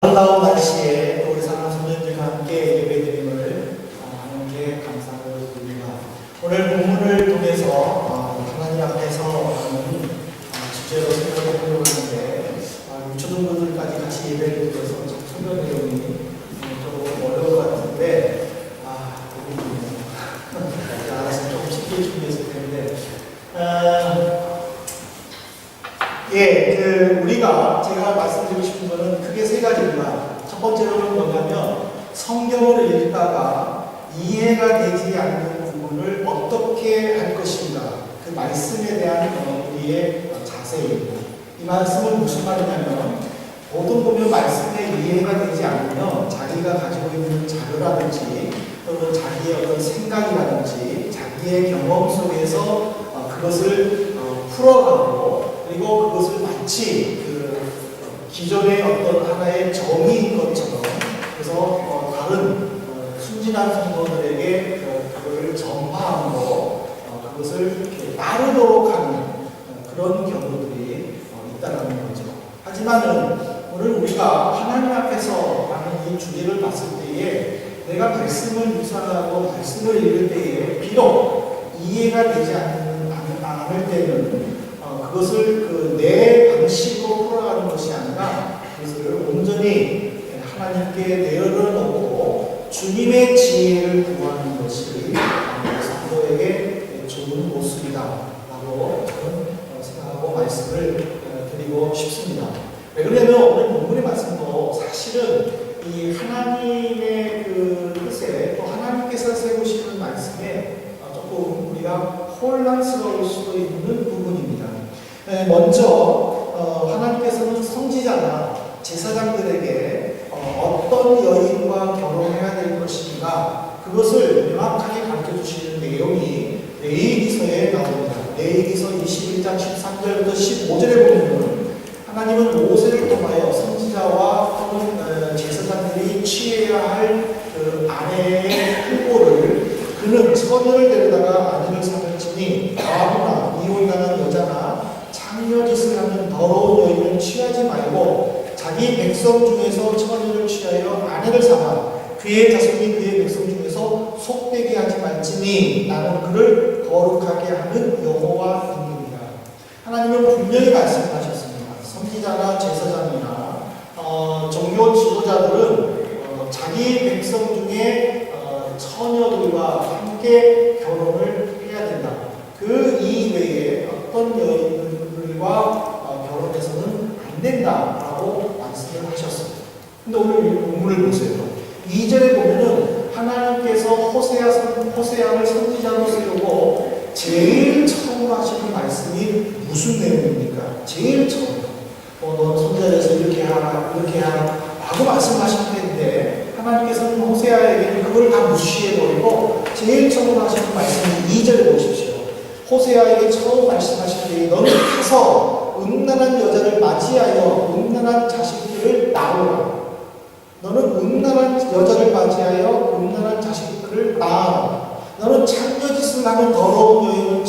아름다운 날씨에 우리 사랑하는 성도님들과 함께 예배드림을 하는 게 감사를 드립니다. 오늘 본문을 통해서 하나님 앞에서 하는 주제로 생각해 보려고 하는데 유초등부들까지 같이 예배를 드려서 설교 내용이 조금 어려울 것 같은데 알아서 조금 쉽게 준비했을 텐데 우리가 제가 말씀드리고 싶은 것은 크게 세 가지입니다. 첫 번째로는 뭐냐면 성경을 읽다가 이해가 되지 않는 부분을 어떻게 할 것인가, 그 말씀에 대한 우리의 자세입니다. 이 말씀은 무슨 말이냐면 보통 보면 말씀에 이해가 되지 않으면 자기가 가지고 있는 자료라든지 또는 자기의 어떤 생각이라든지 자기의 경험 속에서 그것을 풀어가고 그리고 그것을 마치 기존의 어떤 하나의 정의인 것처럼 그래서 다른 순진한 성도들에게 그것을 전파함으로 그것을 이렇게 따르도록 하는 그런 경우들이 있다는 거죠. 하지만은 오늘 우리가 하나님 앞에서 하는 이 주제를 봤을 때에 내가 말씀을 묵상하고 말씀을 읽을 때에 비록 이해가 되지 않을 때는 그것을 내 방식으로 풀어가는 것이 아니라 그것을 온전히 하나님께 내려놓고 주님의 지혜를 구하는 것이 성도에게 좋은 모습이다라고 저는 생각하고 말씀을 드리고 싶습니다. 왜 그러냐면 오늘 본문의 말씀도 사실은 이 하나님의 뜻에 또 하나님께서 세우시는 말씀에 조금 우리가 혼란스러울 수도 있는 부분입니다. 먼저 하나님께서는 선지자나 제사장들에게 어떤 여인과 결혼해야 될 것인가 그것을 명확하게 가르쳐 주시는 내용이 레위기서에 나옵니다. 레위기서 21장 13절부터 15절에 보면 하나님은 모세를 통하여 선지자와 또는 제사장들이 취해야 할 아내의 후보를 그는 처녀를 데려다가 아내를 삼을지니 아무나 이혼이 나는 여자나 창녀짓을 하는 더러운 여인을 취하지 말고 자기 백성 중에서 처녀를 취하여 아내를 삼아 그의 자손이 그의 백성 중에서 속되게 하지 말지니 나는 그를 거룩하게 하는 여호와입니다. 하나님은 분명히 말씀하셨습니다. 선지자나 제사장이나 종교 지도자들은 자기 백성 중에 처녀들과 함께 결혼을 해야 된다. 그 이외에 어떤 여인들과 결혼해서는 안 된다라고 말씀을 하셨습니다. 근데 오늘 이 본문을 보세요. 2절에 보면은 하나님께서 호세아를 선지자로 세우고 제일 처음 하시는 말씀이 무슨 내용입니까? 제일 처음. 너 선지자에서 이렇게 하라, 이렇게 하라 라고 말씀하실 텐데 하나님께서는 호세아에게 그걸 다 무시해버리고 제일 처음 하시는 말씀이 2절에 보십시오. 호세아에게 처음 말씀하실 때 너는 가서 음란한 여자를 맞이하여 음란한 자식들을 낳으라. 너는 음란한 여자를 맞이하여 음란한 자식들을 낳아라. 너는 창녀짓을 하는 더러운 여인을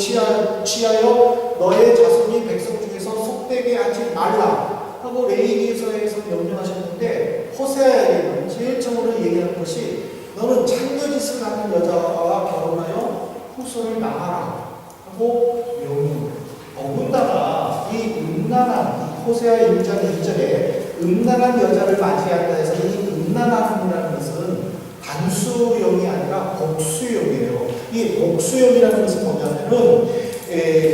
취하여 너의 자손이 백성 중에서 속되게 하지 말라 하고 레위기서에서 명령하셨는데 호세아에게는 제일 처음으로 얘기하는 것이 너는 창녀짓을 하는 여자와 결혼하여 후손을 낳아라 하고 명령. 더군다나 이 음란한 호세아 1장 2절에 음란한 여자를 맞이한다 해서 이 음란함이라는 것은 단수형이 아니라 복수형이에요. 이 복수형이라는 것은 뭐냐면은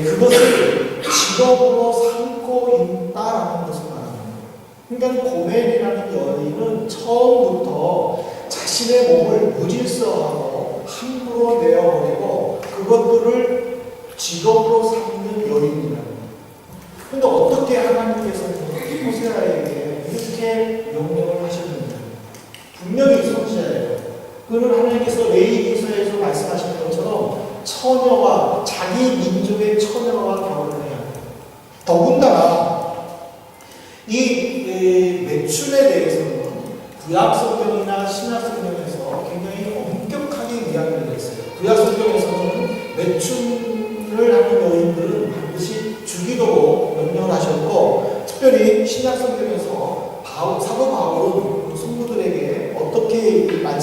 그것을 직업으로 삼고 있다라는 것을 말합니다. 그러니까 고멜이라는 여인은 처음부터 자신의 몸을 무질서하고 함부로 내어버리고 그것들을 직업으로 삼는 여인이라는 거예요. 그런데 어떻게 하나님께서 호세아에게 이렇게 명령을 하셨는지 분명히 선지자예요. 그는 하나님께서 레위기서에서 말씀하신 것처럼 처녀와 자기 민족의 처녀와 결혼을 해야 해요. 더군다나 이 매춘에 대해서는 구약 성경이나 신약 성경에서 굉장히 엄격하게 이야기를 했어요. 구약 성경에서는 매춘을 하는 여인들은 반드시 죽이도록 명령을 하셨고 특별히 신약 성경에서 사도 바울은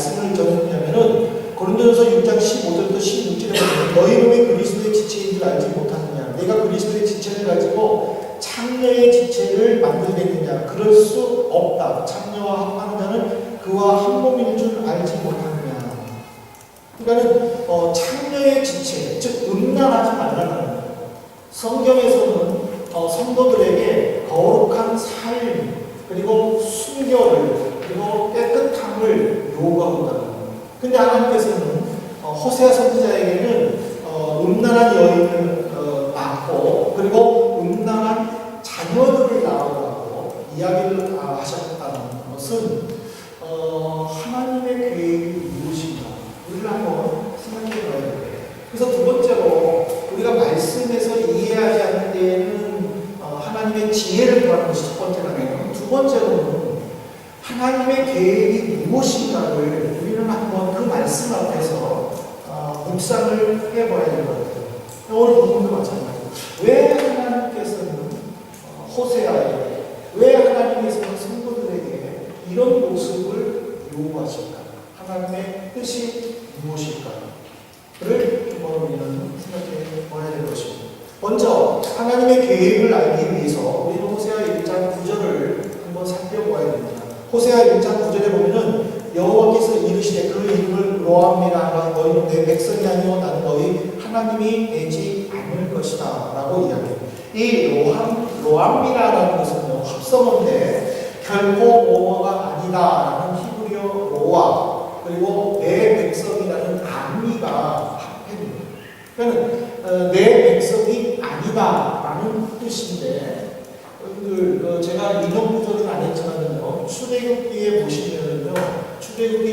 말씀을 전했냐면은 고린도전서 6장 15절부터 16절에 보면 너희 놈이 그리스도의 지체인 줄 알지 못하느냐 내가 그리스도의 지체를 가지고 창녀의 지체를 만들겠느냐 그럴 수 없다. 창녀와 합하는 자는 그와 한 몸인 줄 알지 못하느냐. 그러니까는 창녀의 지체, 즉 음란하지 말라는 거예요. 성경에서는 성도들에게 거룩한 삶, 그리고 순결을, 그리고 깨끗함을 요구하고 있다는 거예요. 근데 하나님께서는 호세아 선지자에게는 음란한 여인을 낳고 그리고 음란한 자녀들을 낳으라고 이야기를 하셨다는 것은 하나님의 계획이 무엇인가 우리를 한번 생각해 봐야 돼요. 그래서 두 번째로 우리가 말씀에서 이해하지 않는 데에는 하나님의 지혜를 구하는 것이 첫 번째라면 두 번째로는 하나님의 계획이 무엇인가를 우리는 한번 그 말씀 앞에서 묵상을 해봐야 될 것 같아요. 오늘 본문도 마찬가지예요. 왜 하나님께서는 호세아에게, 왜 하나님께서는 성도들에게 이런 모습을 요구하실까? 하나님의 뜻이 무엇일까? 를 한번 우리는 생각해 봐야 될 것입니다. 먼저 하나님의 계획을 알기 위해서 우리는 호세아 1장 9절을 한번 살펴보아야 됩니다. 호세아 1장 9절에 보면은 여호와께서 이르시되 그 이름을 로암이라 너희는 내 백성이 아니오 나는 너희 하나님이 되지 않을 것이다 라고 이야기해요. 이 로암이라는 것은요 합성어인데 결코 뭐뭐가 아니다 라는 히브리어 로아 그리고 내 백성이라는 암미가 합해집니다. 그러니까 내 백성이 아니다라는 뜻인데, 여러분들 제가 인용 구절은 안 했지만요, 출애굽기에 보시면은요, 출애굽기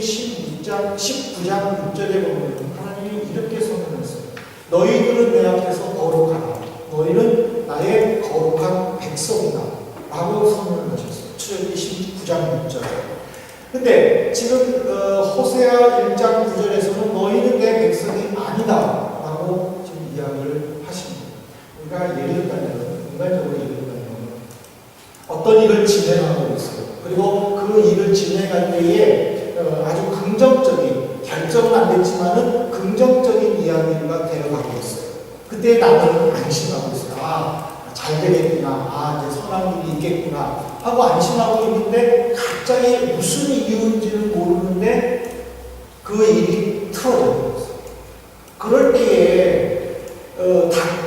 19장 6절에 보면 하나님이 이렇게 선언했어요. 너희들은 내 앞에서 거룩하다. 너희는 나의 거룩한 백성이다. 라고 선언을 하셨어요. 출애굽기 19장 6절. 근데 지금 호세아 1장 9절에서는 너희는 내 백성이 아니다 라고 지금 이야기를 하십니다. 우리가 예를 들면 인간적으로 예를 들면 어떤 일을 진행하고 있어요. 그리고 그 일을 진행할 때에 아주 긍정적인 결정은 안 됐지만은 긍정적인 이야기가 되어가고 있어요. 그때 나는 안심하고 있어요. 잘 되겠구나. 이제 선한 일이 있겠구나. 하고 안심하고 있는데 갑자기 무슨 이유인지는 모르는데 그 일이 틀어져요. 그럴 때에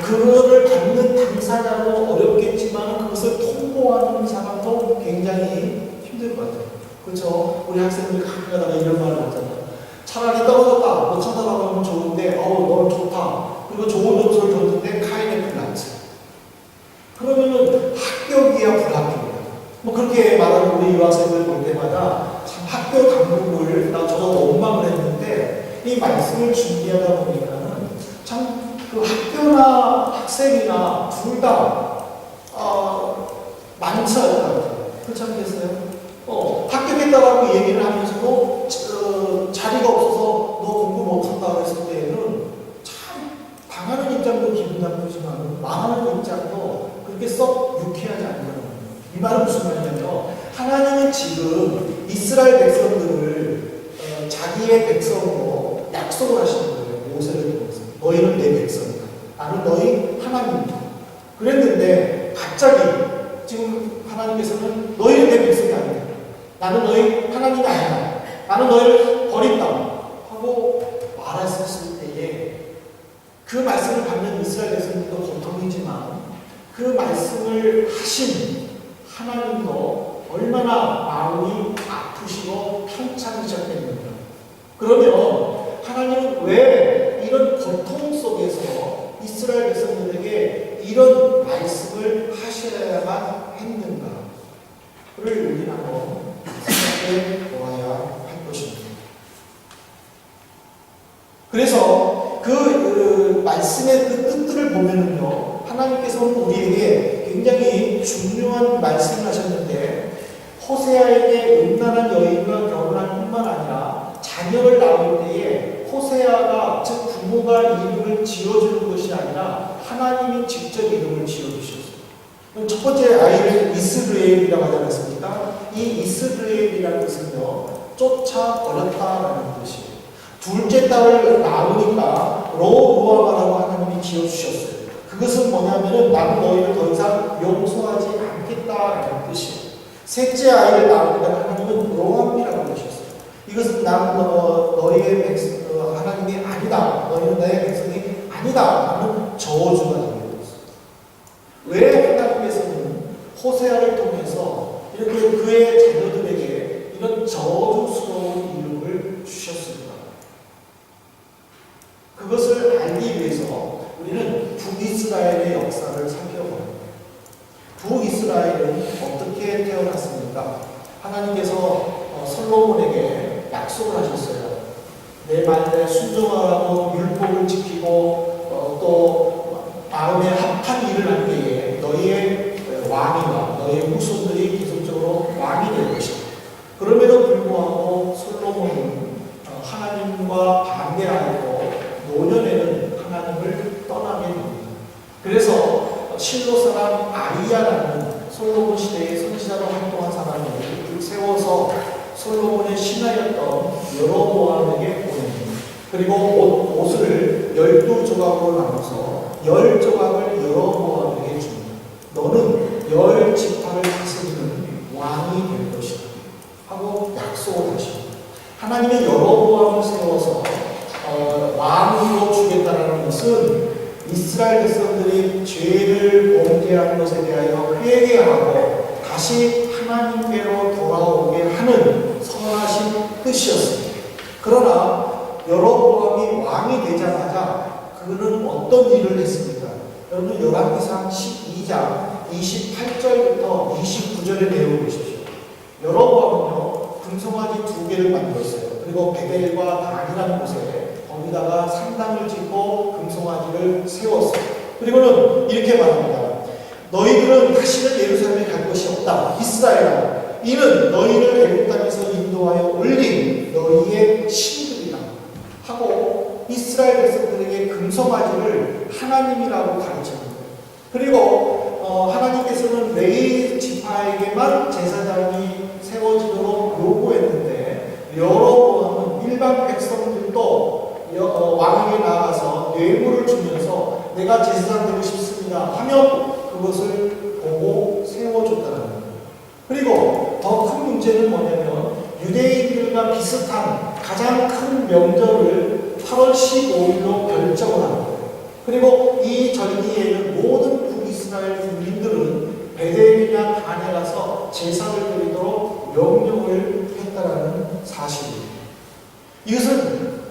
그거를 받는 당사자도 어렵겠지만 그것을 통보하는 사람도 굉장히 힘들 것 같아요. 그렇죠? 우리 학생들이 가끔 가다가 이런 말을 하잖아요. 차라리 떨어졌다. 너 천사라고 하면 좋은데 너는 좋다. 그리고 좋은 점수를 줬는데 카이네플 나왔어요. 그러면은 합격이야 불합격이야. 뭐 그렇게 말하는 우리 유학생들 볼 때마다 참 학교 당국을 저도 원망을 했는데 이 말씀을 준비하다 보니까는 참 그 학교나 학생이나 둘 다 많지 않을 것 같아요. 그렇지 않겠어요? 합격했다라고 얘기를 하면서도 자리가 없어서 너 공부 못한다 그랬을 때에는 참 당하는 입장도 기분 나쁘지만 망하는 입장도 그렇게 썩 유쾌하지 않거든요. 이 말은 무슨 말이냐면요. 하나님은 지금 이스라엘 백성들을 자기의 백성으로 약속을 하시는 거예요. 모세를 통해서. 너희는 내 백성이다. 나는 너희 하나님이다. 그랬는데 갑자기 지금 하나님께서는 너희는 내 백성이 아니다. 나는 너희 하나님이 아니다. 나는 너희를 버린다. 하고 말했을 때에 그 말씀을 받는 이스라엘 백성들도 고통이지만 그 말씀을 하신 하나님도 얼마나 마음이 아프시고 편찮으셨겠는가. 그러면 하나님은 왜 이런 고통 속에서 이스라엘 백성들에게 이런 말씀을 하셔야만 했는가? 그를 우리는 한번 생각해 보아야 할 것입니다. 그래서 그 말씀의 그 뜻들을 보면은요, 하나님께서는 우리에게 굉장히 중요한 말씀을 하셨는데, 호세아에게 음란한 여인과 결혼할 뿐만 아니라 자녀를 낳을 때에 호세아가, 즉 부모가 이름을 지어주는 것이 아니라 하나님이 직접 이름을 지어주셨어요. 첫 번째 아이를 이스라엘이라고 하지 않았습니까? 이 이스라엘이라는 것은요, 쫓아버렸다라는 뜻이에요. 둘째 딸을 낳으니까 로루아마라고 하나님이 지어주셨어요. 그것은 뭐냐면은 나는 너희를 더 이상 용서하지 않겠다라는 뜻이에요. 셋째 아이를 낳으니까 하나님은 로암이라고 하셨어요. 이것은 나는 너희의 백성, 하나님이 아니다. 너희는 나의 백성이 아니다. 라는 저주가 되고 있어요. 왜 하나님께서는 호세아를 통해서 이렇게 그의 자녀들에게 이런 저주스러운 이름을 주셨습니다. 그것을 알기 위해서 우리는 북이스라엘의 역사를 살펴봅니다. 북이스라엘은 어떻게 태어났습니까? 하나님께서 솔로몬에게 약속을 하셨어요. 내 말에 순종하고 율법을 지키고 또 마음에 합한 일을 할 때에 너희의 왕이나 너희의 후손들이 계속적으로 왕이 될 것이다. 그럼에도 불구하고 솔로몬은 하나님과 반대하고 노년에는 하나님을 떠나게 됩니다. 그래서 실로 사람 아이야라는 솔로몬 시대의 선지자로 활동한 사람을 세워서 솔로몬의 신하였던 여로보암에게 보냅니다. 그리고 옷을 12조각으로 나눠서 10조각을 여로보암에게 줍니다. 너는 10지파를 다스리는 왕이 될 것이다 하고 약속을 하십니다. 하나님의 여로보암을 세워서 왕으로 주겠다는 것은 이스라엘 백성들이 죄를 범죄한 것에 대하여 회개하고 다시 하나님께로 돌아오게 하는 선하신 뜻이었습니다. 그러나 여로보암이 왕이 되자마자 그는 어떤 일을 했습니까? 여러분 열왕기상 12장 28절부터 29절의 내용을 보십시오. 여로보암은요 금송아지 2개를 만들었어요. 그리고 베델과 단이라는 곳에 거기다가 산당을 짓고 금송아지를 세웠어요. 그리고는 이렇게 말합니다. 너희들은 다시는 예루살렘에 갈 것이 없다. 이스라엘아, 이는 너희를 애굽 땅에서 인도하여 올린 너희의 신들이다 하고 이스라엘 백성들에게 금송아지를 하나님이라고 가르칩니다. 그리고 하나님께서는 레위 지파에게만 제사장이 세워지도록 요구했는데 여로보암은 일반 백성들도 왕에게 나아가서 뇌물을 주면서 내가 제사장 되고 싶습니다 하면 그것을 보고 세워줬다는 거예요. 그리고 더 큰 문제는 뭐냐면 유대인들과 비슷한 가장 큰 명절을 8월 15일로 결정을 하는 거예요. 그리고 이 절기에는 모든 북이스라엘 국민들은 베델이나 단에 가서 제사를 드리도록 명령을 했다라는 사실입니다. 이것은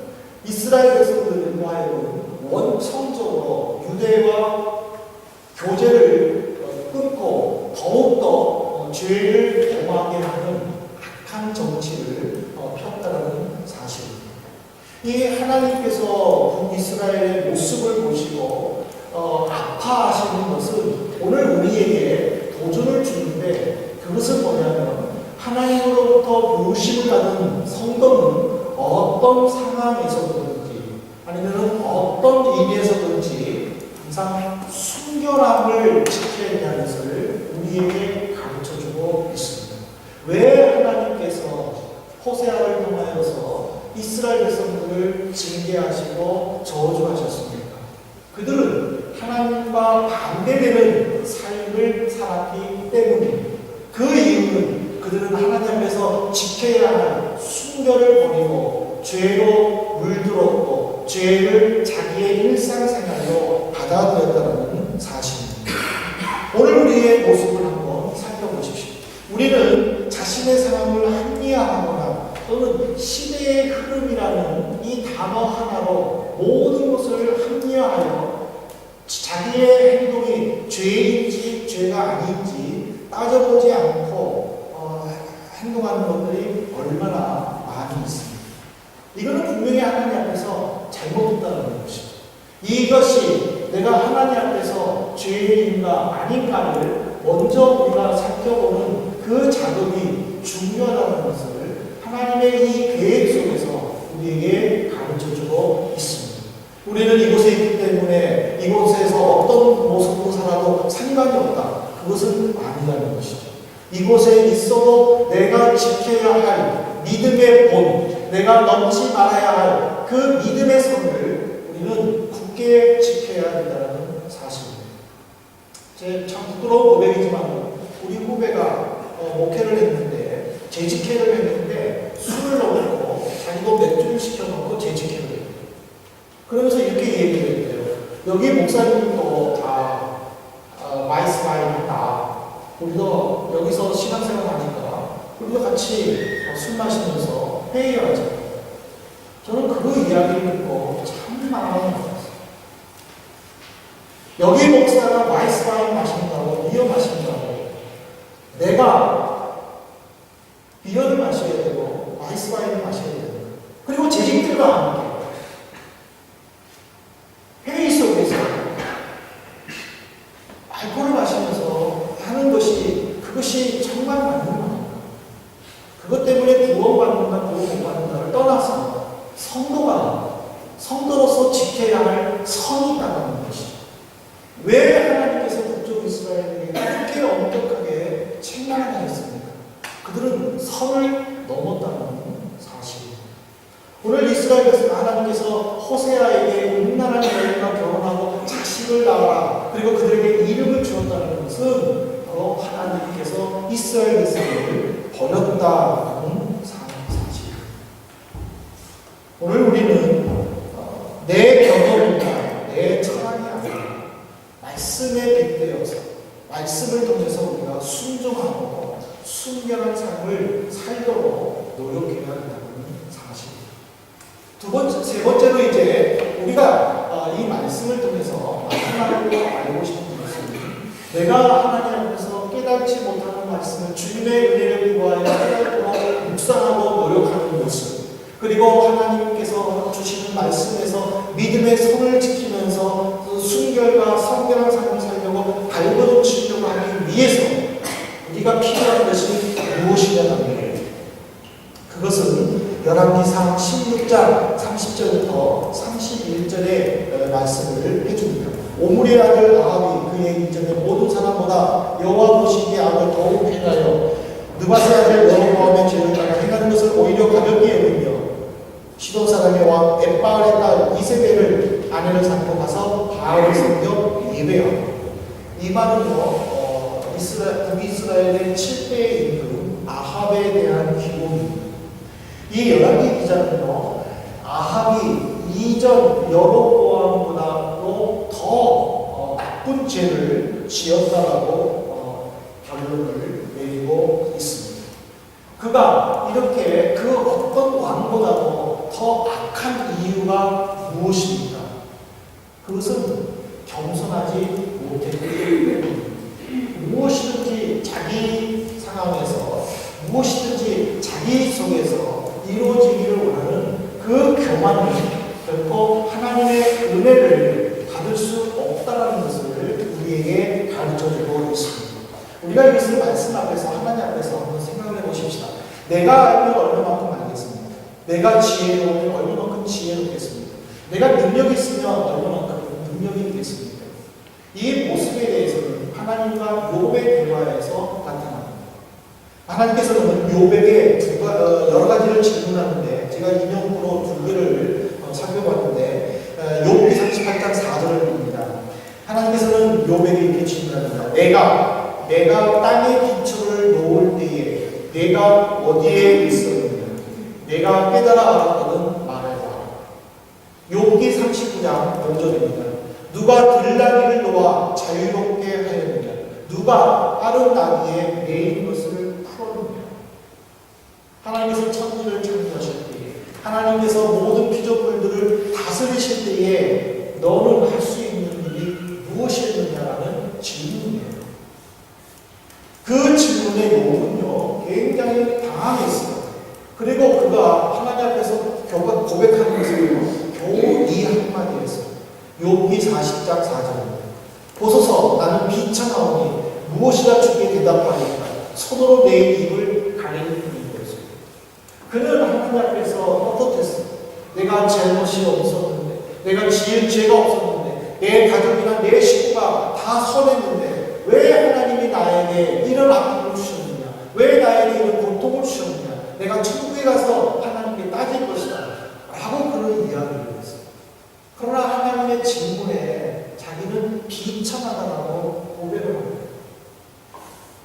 이스라엘 백성들과 하여금 원천적으로 유대와 교제를 끊고 더욱더 죄를 범하게 하는 악한 정치를 폈다라는 사실입니다. 이 하나님께서 북이스라엘의 모습을 보시고 아파하시는 것은 오늘 우리에게 도전을 주는데 그것은 뭐냐면 하나님으로부터 부르심을 받은 성도는 어떤 상황에서든지 아니면 어떤 일에서든지 항상 순결함을 지켜야 한다는 것을 우리에게 가르쳐주고 있습니다. 왜 하나님께서 호세아를 통하여서 이스라엘 백성들을 징계하시고 저주하셨습니까? 그들은 하나님과 반대되는 삶을 살았기 때문입니다. 그 이유는 그들은 하나님 앞에서 지켜야 할 순결을 버리고 죄로 물들었고 죄를 자기의 일상생활로 받아들였다는 사실입니다. 오늘 우리의 모습을 한번 살펴보십시오. 우리는 자신의 상황을 합리화하거나 또는 시대의 흐름이라는 이 단어 하나로 모든 것을 합리화하여 자기의 행동이 죄인지 죄가 아닌지 따져보지 않고 행동하는 것들이 얼마나 많이 있습니다. 이거는 분명히 하나님 앞에서 잘못했다는 것이죠. 이것이 내가 하나님 앞에서 죄인인가 아닌가를 먼저 우리가 살펴보는 그 작업이 중요하다는 것을 하나님의 이 계획 속에서 우리에게 가르쳐주고 있습니다. 우리는 이곳에 있기 때문에 이곳에서 어떤 모습으로 살아도 상관이 없다. 그것은 아니라는 것이죠. 이곳에 있어도 내가 지켜야 할 믿음의 본, 내가 넘지 말아야 할 그 믿음의 선을 우리는 굳게 지켜야 한다는 사실입니다. 제 참 부끄러운 고백이지만 우리 후배가 목회를 했는데 재직회를 했는데 술을 넣고 자기도 맥주를 시켜놓고 재직회를 했어요. 그러면서 이렇게 얘기를 했대요. 여기 목사님도 다 마이스 와인이다. 우리도 여기서 신앙생활 하니까 우리도 같이 술 마시면서 회의를 하자. 저는 그 이야기를 듣고 참 마음이 아팠어요. 여기 목사가 마이스 와인 마신다고 비어 마신다고 내가 비어를 마셔야 되고 마이스 와인을 마셔야 되고 그리고 재직들과 함께 회의 속에서 알코올을 마시면서 하는 그것이 정말 맞는 말인가? 그것 때문에 구원받는다, 구원 못 받는다를 떠나서 성도로서 지켜야 할 선이 있다는 것이 왜 하나님께서 북쪽 이스라엘에게 그렇게 엄격하게 책망을 하셨습니까? 그들은 선을 넘었다는 사실입니다. 오늘 이스라엘에서 하나님께서 호세아에게 음란한 여인과 결혼하고 자식을 낳아라. 그리고 그들에게 이름을 주었다는 것은 바로 하나님께서 이스라엘 백성을 버렸다는 사실입니다. 오늘 우리는 내 경험이나 내 철학이 아니라 말씀에 빗대어서 말씀을 통해서 우리가 순종하고 순결한 삶을 살도록 노력해야 한다는 사실입니다. 세 번째로 이제 우리가 이 말씀을 통해서 마지막으로 알고 싶은 것은 내가 하나님 앞에서 깨닫지 못하는 말씀을 주님의 은혜를 구하여 깨닫도록 묵상하고 노력하는 모습 그리고 하나님께서 주시는 말씀에서 믿음의 선을 지키면서 그 순결과 성결한 삶을 살려고 발버둥 치려고 하기 위해서 우리가 필요한 것이 무엇이냐면 그것은 열왕기상 16장 30절부터 31절의 말씀을 해줍니다. 오므리의 아들 아합이 그의 이전에 모든 사람보다 여호와 보시기에 악을 더욱 행하여 느바세 아들 여로보암의 죄를 따라 행하는 것을 오히려 가볍게 여기며 시돈 사람의 왕 엣바알의 딸 이세벨을 아내를 삼고 가서 바알을 섬겨 예배하고 이 말은요 북이스라엘의 7대의 임금 아합에 대한 기록입니다. 이 열왕기 기자는요 아합이 이전 여로보암보다도 더 나쁜 죄를 지었다라고 결론을 내리고 있습니다. 그가 이렇게 그 어떤 왕보다도 더 악한 이유가 무엇입니까? 그것은 겸손하지 못했기 때문입니다. 무엇이든지 자기 상황에서 무엇이든지 자기 속에서 이루어지기를 원하는 그 교만은 결코 하나님의 은혜를 받을 수 없다는 것을 우리에게 가르쳐주고 있습니다. 우리가 이것을 말씀 앞에서 하나님 앞에서 한번 생각해 보십시다. 내가 알면 얼마만큼 알겠습니까? 내가 지혜로우면 얼마만큼 지혜롭겠습니까? 내가 능력이 있으면 얼마만큼 능력이 있겠습니까? 이 모습에 대해서는 하나님과 욥의 대화에서 나타납니다. 하나님께서는 욥에게 여러 가지를 질문하는데 제가 인용으로 두 개를 살펴봤는데 욥기 38장 4절을 봅니다. 하나님께서는 욥에게 이렇게 질문합니다. 내가 땅의 기초를 놓을 때에 내가 어디에 있었느냐? 내가 깨달아 알았거든 말해라. 욥기 39장 5절입니다. 누가 들나귀를 놓아 자유롭게 하였느냐? 누가 빠른 나귀에 매인 것을 풀었느냐? 하나님께서 천지를 창조하실 때에 하나님께서 모든 피조물들을 다스리실 때에 너는 할 수 있는 일이 무엇이었느냐라는 질문이에요. 그 질문에 욥은요 굉장히 당황했어요. 그리고 그가 하나님 앞에서 고백하는 것은 겨우 이 한마디였어요. 욥기 40장 4절입니다. 보소서 나는 비천하오니 무엇이라 주께 대답하리까 손으로 내 입을 가리는 뿐이었어요. 그는 하나님 앞에서 어떻겠어요? 내가 잘못이 없었는데 내가 지은 죄가 없었는데 내 가족이나 내 식구가 다 선했는데 왜 하나님이 나에게 이런 아픔을 주셨느냐? 왜 나에게 이런 고통을 주셨느냐? 내가 천국에 가서 하나님께 따질 것이다 라고 그런 이야기를 했어요. 그러나 하나님의 질문에 자기는 비참하다라고 고백을 합니다.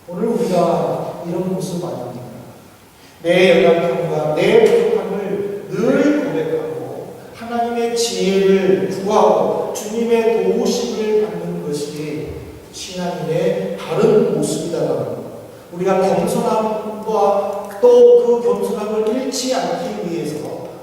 오늘 우리가 이런 모습 아닙니까? 내 연약함과 내 부족함을 늘 고백하고 하나님의 지혜를 구하고 주님의 도우심을 받는 것이 신앙인의 다른 모습이다라는 것. 우리가 겸손함과 또 그 겸손함을 잃지 않기 위해서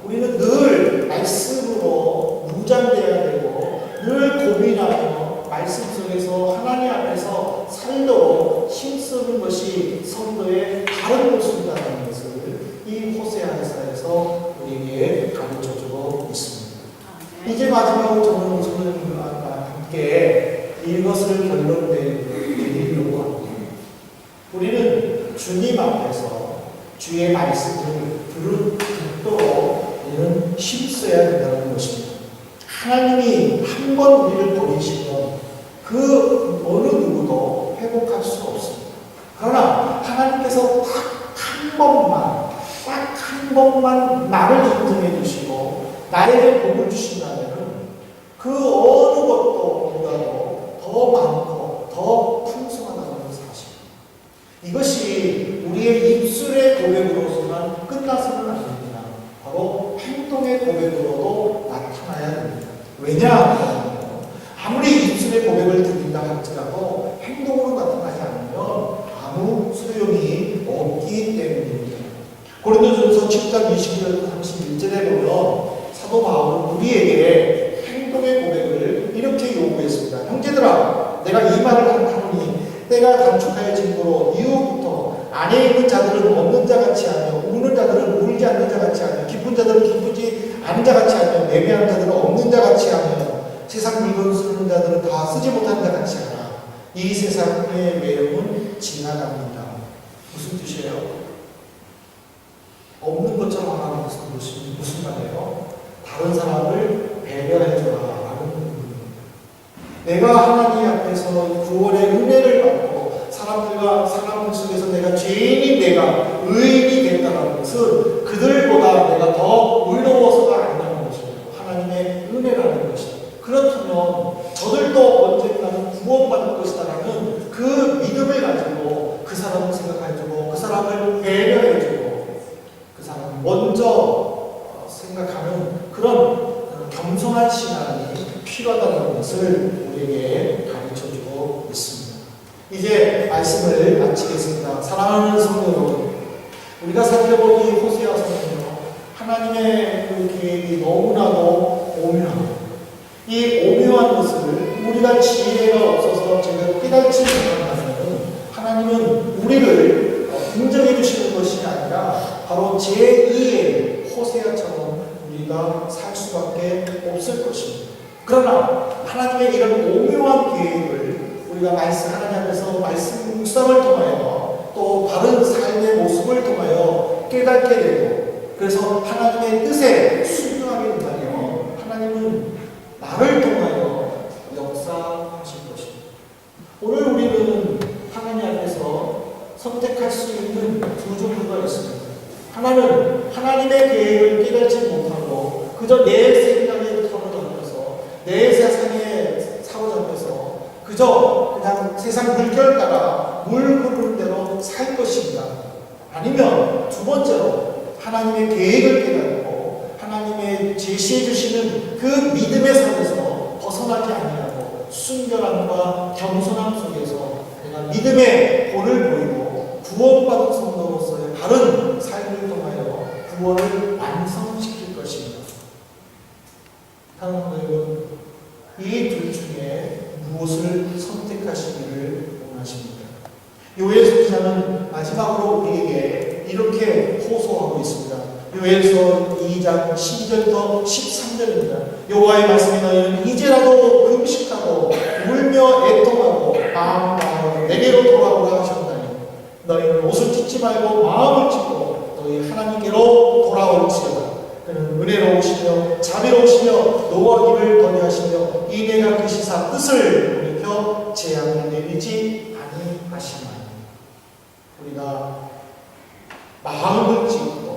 우리는 늘 말씀으로 무장돼야 되고 늘 고민하며 말씀 속에서 하나님 앞에서 살도록 힘쓰는 것이 성도의 다른 모습이라는 것을 이 호세아서에서 우리에게 가르쳐주고 있습니다. 이제 마지막으로 저는 성도님과 함께 이것을 결론내리려고 합니다. 우리는 주님 앞에서 주의 말씀을 듣도록 우리는 힘써야 된다는 것입니다. 하나님이 한 번 우리를 버리시면 그 어느 누구도 회복할 수가 없습니다. 그러나 하나님께서 딱 한 번만 나를 인정해 주시고 나에게 복을 주신다면 그 어느 것도 보다도 더 많고 더 풍성하다는 사실입니다. 이것이 우리의 입술의 고백으로서만 끝나서는 안 됩니다. 바로 행동의 고백으로도 나타나야 됩니다. 왜냐하면 아무리 입술의 고백을 드린다 할지라도 행동으로 나타나지 않으면 아무 소용이 없기 때문입니다. 고린도전서 7장 21절부터 31절에 보면 사도 바울은 우리에게 행동의 고백을 이렇게 요구했습니다. 형제들아, 내가 이 말을 하노니 때가 단축하여 짐으로 이후부터 안에 있는 자들은 없는 자같이 하며 우는 자들은 울지 않는 자같이 하며 기쁜 자들은 기쁘지 않은 자같이 하며 매매하는 자들은 없는 자같이 하며 세상 물건 쓰는 자들은 다 쓰지 못하는 자같이 하라. 이 세상의 매력은 지나갑니다. 무슨 뜻이에요? 없는 것처럼 하라는 것은 무슨 말이에요? 다른 사람을 배려해줘라 라는 의미입니다. 내가 하나님 앞에서 구원의 은혜를 받고 사람들 속에서 내가 죄인인 내가 의인이 됐다는 것은 그들보다 내가 더 의로워서가 아니라는 것입니다. 하나님의 은혜라는 것입니다. 그렇다면 저들도 언젠가는 구원받을 것이다라는 그 믿음을 가지고 그 사람을 생각해주고 그 사람을 배려해주고 그 사람을 먼저 생각하는 그런 겸손한 신앙이 필요하다는 것을 우리에게 가르쳐주고 있습니다. 이제 말씀을 마치겠습니다. 사랑하는 성도 여러분, 우리가 살펴본 이 호세아서는요, 하나님의 그 계획이 너무나도 오묘합니다. 이 오묘한 것을 우리가 지혜가 없어서 제가 깨닫지 못한다면 하나님은 우리를 인정해 주시는 것이 아니라 바로 제2의 호세아처럼 우리가 살 수밖에 없을 것입니다. 그러나 하나님의 이런 오묘한 계획을 우리가 하나님 앞에서 말씀 묵상을 통하여 또 바른 삶의 모습을 통하여 깨닫게 되고 그래서 하나님의 뜻에 순종하게 된다면 하나님은 나를 통하여 역사하실 것입니다. 오늘 우리는 하나님 앞에서 선택할 수 있는 두 종류가 있습니다. 하나는 하나님의 계획을 깨닫지 못하고 그저 내 생각에 사로잡혀서 내 세상에 사로잡혀서 그저 그냥 세상 물결 따라 물 흐르는 대로 살 것입니다. 아니면 두 번째로 하나님의 계획을 깨닫고 하나님의 제시해 주시는 그 믿음의 선에서 벗어나지 아니하고 순결함과 겸손함 속에서 내가 믿음의 본을 보이고 구원받은 성도로서의 바른 삶을 통하여 구원을 완성시킬 것입니다. 사랑하는 여러분, 이 둘 중에 무엇을 선택하시기를 원하십니까? 요엘 기자는 마지막으로 우리에게 이렇게 호소하고 있습니다. 요엘서 2장 12절부터 13절입니다. 여호와의 말씀이 너희는 이제라도 금식하고 울며 애통하고 마음 다하여 내게로 돌아오라 하셨나니 너희는 옷을 찢지 말고 마음을 찢고 너희 하나님께로 돌아올지어다. 그는 은혜로우시며 자비로우시며 노와 힘을 더디하시며 이내가 계시사 뜻을 돌이켜 재앙을 내리지 아니하시나니 우리가 마음을 찢고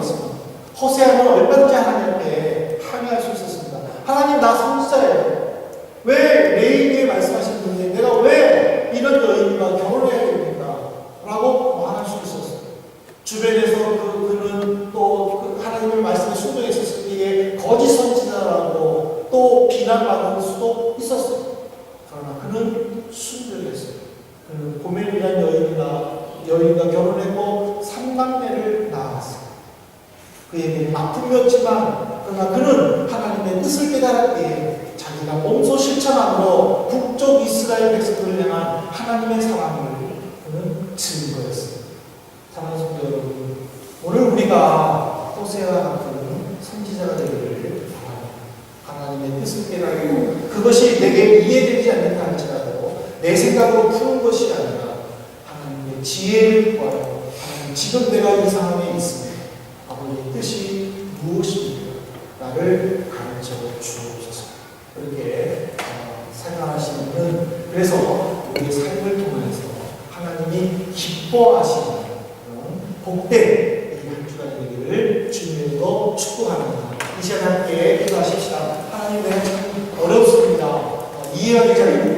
당했습니다. 호세아는 얼마든지 하나님 앞에 항의할 수 있었습니다. 하나님, 나 선지자예요. 왜 레위기에 말씀하신 분이 내가 왜 이런 여인과 결혼해야 됩니까? 라고 말할 수 있었어요. 주변에서 그는 또 하나님의 말씀에 순종했었을 때에 거짓 선지자라고 또 비난받을 수도 있었어요. 그러나 그는 순종했어요. 그는 고멜이라는 여인과 결혼했고 3남매를 낳았어요. 그에게는 아픔이었지만 그러나 그는 하나님의 뜻을 깨달았기에 자기가 몸소 실천함으로 북쪽 이스라엘 백성들을 향한 하나님의 사랑을 그는 증거했습니다. 사랑하는 성도 여러분, 오늘 우리가 호세아와 같은 선지자가 되기를 바랍니다. 하나님의 뜻을 깨달고 그것이 내게 이해되지 않는다 할지라도 내 생각으로 푸는 것이 아니라 하나님의 지혜를 구하여 하나님, 지금 내가 이 상황에 있으면 아버지의 뜻이 무엇입니까? 나를 가르쳐 주옵소서. 그렇게 생각하시는, 그래서 우리의 삶을 통해서 하나님이 기뻐하시는 복된 이 한 주가 되기를 주님으로 축복합니다. 이 시간 함께 기도하십시다. 하나님, 내가 참 어렵습니다. 이해하기 잘